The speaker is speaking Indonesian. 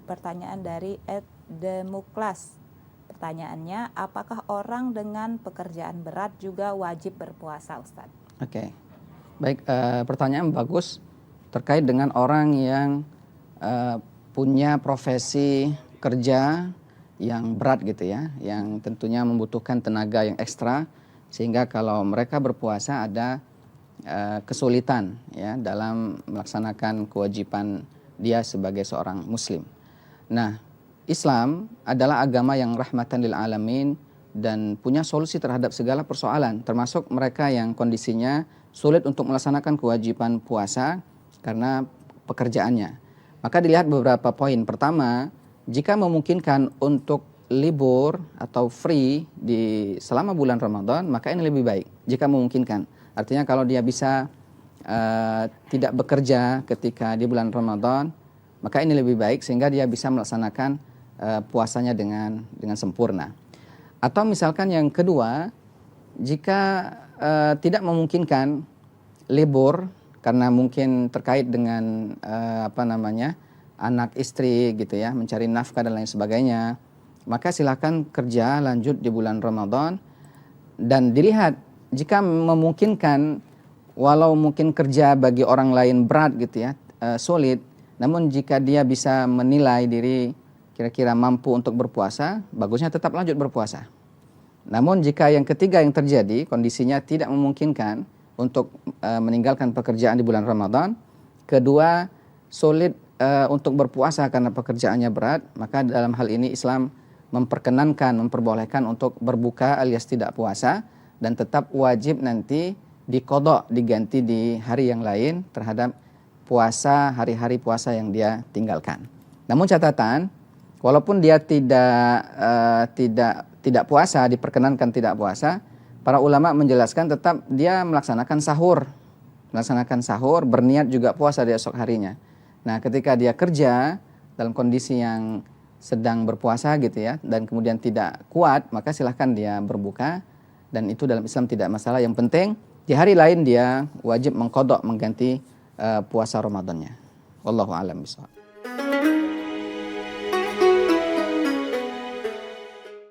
pertanyaan dari @demuklas. Pertanyaannya, apakah orang dengan pekerjaan berat juga wajib berpuasa, Ustadz? Oke, baik, pertanyaan bagus terkait dengan orang yang punya profesi kerja yang berat gitu ya, yang tentunya membutuhkan tenaga yang ekstra, sehingga kalau mereka berpuasa ada kesulitan ya dalam melaksanakan kewajiban dia sebagai seorang muslim. Nah, Islam adalah agama yang rahmatan lil alamin dan punya solusi terhadap segala persoalan, termasuk mereka yang kondisinya sulit untuk melaksanakan kewajiban puasa karena pekerjaannya. Maka dilihat beberapa poin. Pertama, jika memungkinkan untuk libur atau free di selama bulan Ramadan, maka ini lebih baik jika memungkinkan. Artinya kalau dia bisa tidak bekerja ketika di bulan Ramadan, maka ini lebih baik sehingga dia bisa melaksanakan puasanya dengan sempurna. Atau misalkan yang kedua, jika tidak memungkinkan libur karena mungkin terkait dengan anak istri gitu ya, mencari nafkah dan lain sebagainya, maka silakan kerja lanjut di bulan Ramadan. Dan dilihat jika memungkinkan, walau mungkin kerja bagi orang lain berat gitu ya, sulit, namun jika dia bisa menilai diri kira-kira mampu untuk berpuasa, bagusnya tetap lanjut berpuasa. Namun jika yang ketiga yang terjadi, kondisinya tidak memungkinkan untuk meninggalkan pekerjaan di bulan Ramadan, kedua sulit untuk berpuasa karena pekerjaannya berat, maka dalam hal ini Islam memperbolehkan untuk berbuka alias tidak puasa, dan tetap wajib nanti diqadha, diganti di hari yang lain terhadap puasa, hari-hari puasa yang dia tinggalkan. Namun catatan, walaupun dia tidak puasa, diperkenankan tidak puasa, para ulama menjelaskan tetap dia melaksanakan sahur, berniat juga puasa di esok harinya. Nah, ketika dia kerja dalam kondisi yang sedang berpuasa gitu ya, dan kemudian tidak kuat, maka silahkan dia berbuka, dan itu dalam Islam tidak masalah. Yang penting di hari lain dia wajib mengqadha, mengganti puasa Ramadannya. Wallahu a'lam bishawab.